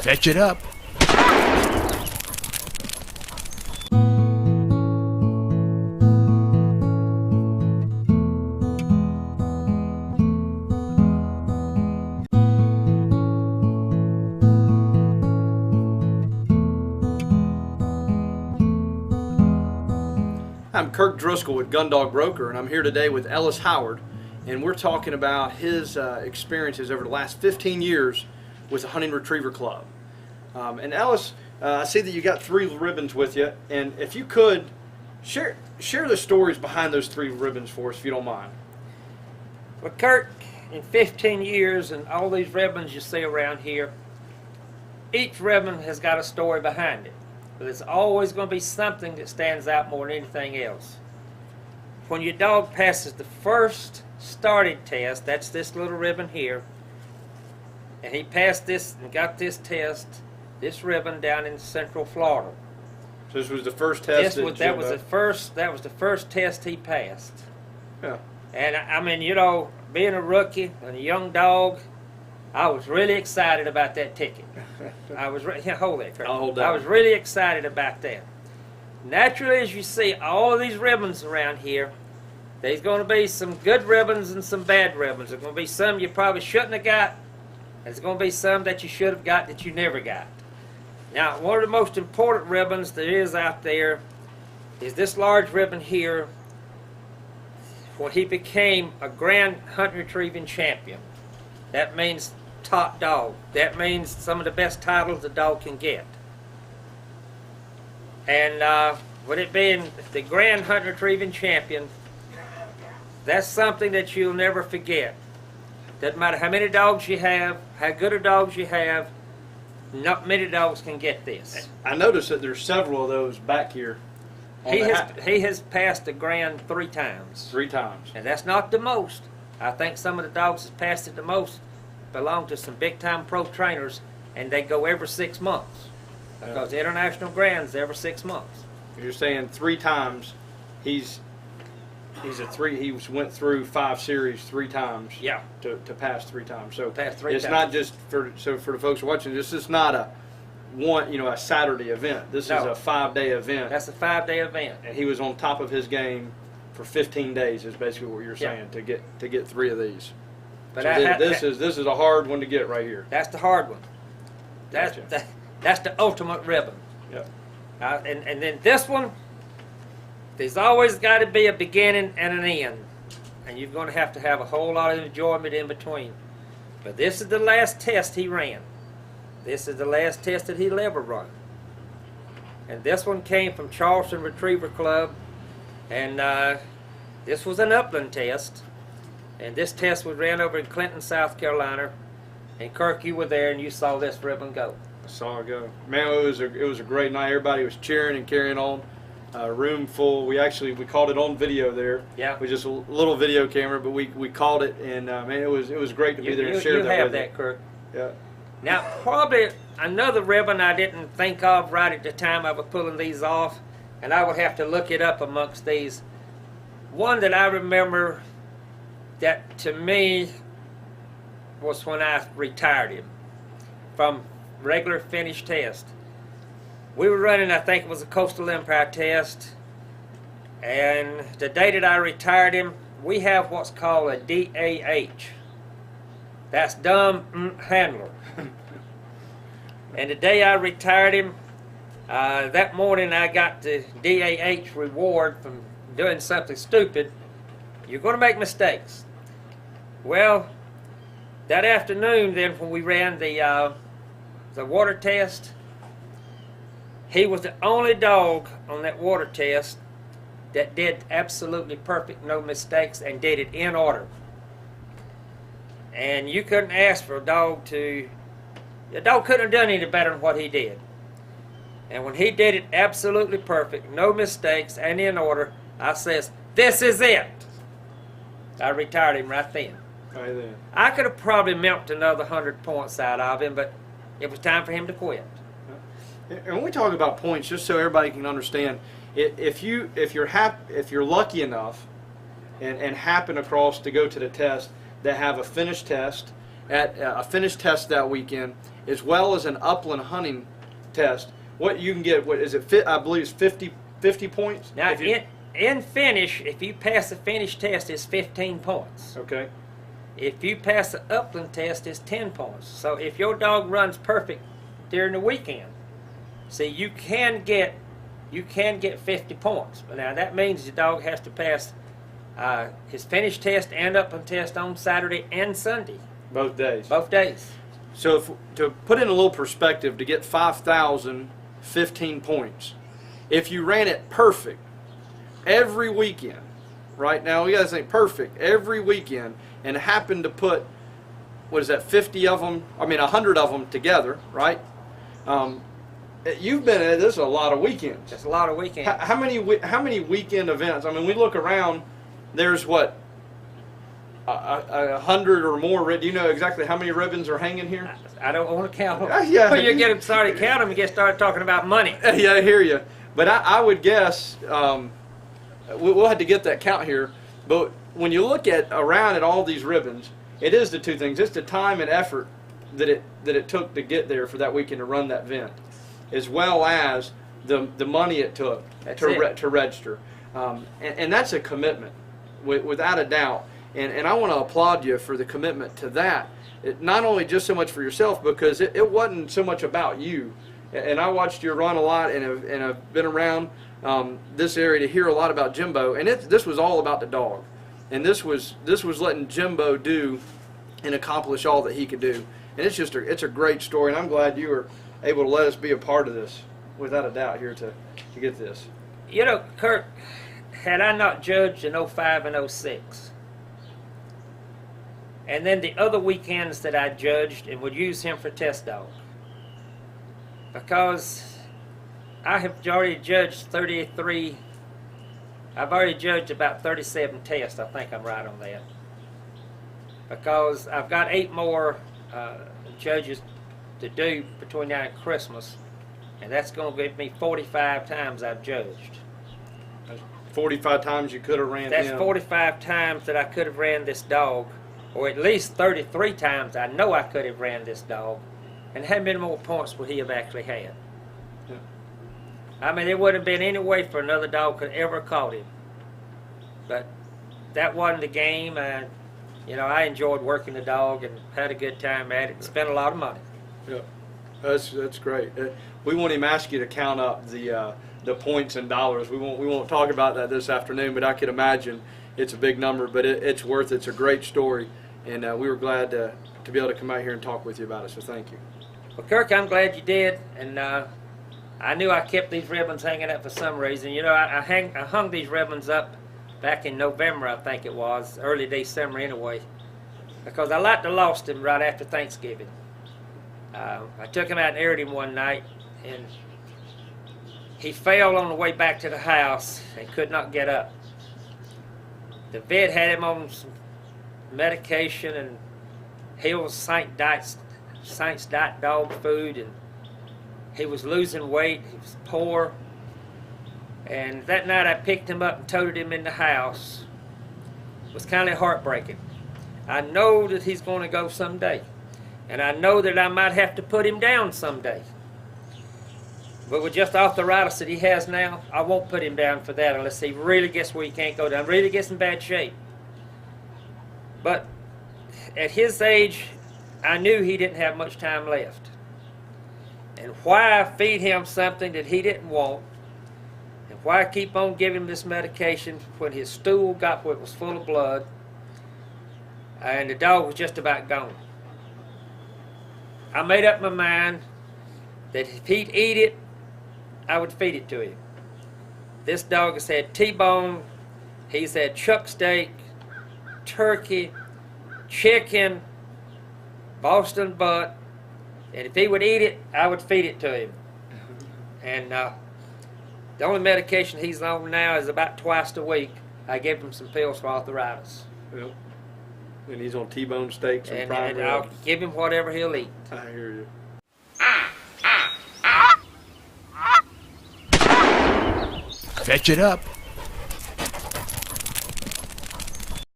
Fetch it up. I'm Kirk Driskell with Gundog Broker, and I'm here today with Ellis Howard, and we're talking about his experiences over the last 15 years with the Hunting Retriever Club. And Ellis, I see that you got 3 ribbons with you, and if you could, share the stories behind those 3 ribbons for us, if you don't mind. Well, Kirk, in 15 years and all these ribbons you see around here, each ribbon has got a story behind it. But there's always going to be something that stands out more than anything else. When your dog passes the first started test, that's this little ribbon here, and he passed this and got this test, this ribbon down in Central Florida. So this was the first test. That was the first test he passed. Yeah. And I mean, you know, being a rookie and a young dog, I was really excited about that ticket. Hold that, Kirk. I'll hold that. I was really excited about that. Naturally, as you see all of these ribbons around here, there's going to be some good ribbons and some bad ribbons. There's going to be some you probably shouldn't have got. There's going to be some that you should have got that you never got. Now, one of the most important ribbons there is out there is this large ribbon here when he became a Grand Hunt Retrieving Champion. That means top dog. That means some of the best titles the dog can get. And with it being the Grand Hunt Retrieving Champion, that's something that you'll never forget. Doesn't matter how many dogs you have, how good of dogs you have, not many dogs can get this. I noticed that there's several of those back here. He has passed the Grand 3 times. 3 times. And that's not the most. I think some of the dogs that passed it the most belong to some big-time pro trainers, and they go every 6 months. Because the International Grand's every 6 months. You're saying 3 times. He's a 3. He went through 5 series 3 times. Yeah. To pass 3 times. So pass 3 it's times. not just for the folks watching. This is not a Saturday event. This is a 5-day event. That's a 5-day event. And he was on top of his game for 15 days. Is basically what you're saying to get 3 of these. But so this is a hard one to get right here. That's the hard one. That's Gotcha. That's the ultimate ribbon. Yep. And then this one, there's always got to be a beginning and an end, and you're going to have a whole lot of enjoyment in between. But this is the last test he ran. This is the last test that he'll ever run. And this one came from Charleston Retriever Club, and this was an upland test. And this test was ran over in Clinton, South Carolina. And Kirk, you were there and you saw this ribbon go. I saw it go. Man, it was a great night. Everybody was cheering and carrying on. Room full. We caught it on video there. Yeah. With just a little video camera, but we caught it, and man, it was great to be there and share that with you. You have that, Kirk. Yeah. Now, probably another ribbon I didn't think of right at the time I was pulling these off, and I would have to look it up amongst these. One that I remember that to me was when I retired him from regular finish test. We were running, I think it was a Coastal Empire test, and the day that I retired him, we have what's called a DAH. That's dumb handler. And the day I retired him, that morning I got the DAH reward from doing something stupid. You're going to make mistakes. Well, that afternoon then when we ran the water test, he was the only dog on that water test that did absolutely perfect, no mistakes, and did it in order. And you couldn't ask for a dog couldn't have done any better than what he did. And when he did it absolutely perfect, no mistakes, and in order, I says, this is it. I retired him right then. Right then. I could have probably milked another 100 points out of him, but it was time for him to quit. And when we talk about points, just so everybody can understand, if you're lucky enough and happen across to go to the test that have a finished test at a finished test that weekend, as well as an upland hunting test. What you can get, what is it? I believe it's 50 points. Now, in finish, if you pass the finish test, it's 15 points. Okay. If you pass the upland test, it's 10 points. So if your dog runs perfect during the weekend, see, you can get 50 points. But now that means the dog has to pass his finish test and upland test on Saturday and Sunday. Both days. Both days. So to put in a little perspective, to get 5,015 points, if you ran it perfect every weekend, right now you guys think perfect every weekend, and happened to put, what is that, 50 of them, I mean 100 of them together, right? You've been at this a lot of weekends. That's a lot of weekends. How many weekend events? I mean, we look around, there's what, 100 or more. Do you know exactly how many ribbons are hanging here? I don't want to count them. Yeah. When you get them started counting them, you get started talking about money. Yeah, I hear you. But I would guess, we'll have to get that count here, but when you look around at all these ribbons, it is the two things. It's the time and effort that it took to get there for that weekend to run that event, as well as the money it took to register. And that's a commitment, without a doubt. And I want to applaud you for the commitment to that. Not only just so much for yourself, because it wasn't so much about you. And I watched you run a lot, and have been around this area to hear a lot about Jimbo. And this was all about the dog. And this was letting Jimbo do and accomplish all that he could do. And it's a great story. And I'm glad you were able to let us be a part of this, without a doubt, here to get this. You know, Kirk, had I not judged in 05 and 06, and then the other weekends that I judged and would use him for test dog, because I have already judged 33, I've already judged about 37 tests. I think I'm right on that, because I've got 8 more judges to do between now and Christmas, and that's going to give me 45 times I've judged. 45 times you could have ran That's him. 45 times that I could have ran this dog, or at least 33 times I know I could have ran this dog. And how many more points would he have actually had? Yeah. I mean, there wouldn't have been any way for another dog could ever caught him. But that wasn't the game. You know, I enjoyed working the dog and had a good time at it and spent a lot of money. Yeah, that's great. We won't even ask you to count up the points in dollars. We won't talk about that this afternoon. But I could imagine it's a big number. But it's worth it. It's a great story, and we were glad to be able to come out here and talk with you about it. So thank you. Well, Kirk, I'm glad you did, and I knew I kept these ribbons hanging up for some reason. You know, I hung these ribbons up back in November, I think it was, early December anyway, because I like to lost him right after Thanksgiving. I took him out and aired him one night, and he fell on the way back to the house and could not get up. The vet had him on some medication and Hill's Saints Diet dog food, and he was losing weight. He was poor. And that night I picked him up and toted him in the house. It was kind of heartbreaking. I know that he's going to go someday, and I know that I might have to put him down someday. But with just arthritis that he has now, I won't put him down for that unless he really gets where he can't go down, really gets in bad shape. But at his age, I knew he didn't have much time left. And why feed him something that he didn't want, and why keep on giving him this medication when his stool got where it was full of blood, and the dog was just about gone. I made up my mind that if he'd eat it, I would feed it to him. This dog has had T-bone, he's had chuck steak, turkey, chicken, Boston butt, and if he would eat it, I would feed it to him. And the only medication he's on now is about twice a week. I give him some pills for arthritis. Yep. And he's on T-bone steaks and prime and I'll give him whatever he'll eat. I hear you. Fetch it up.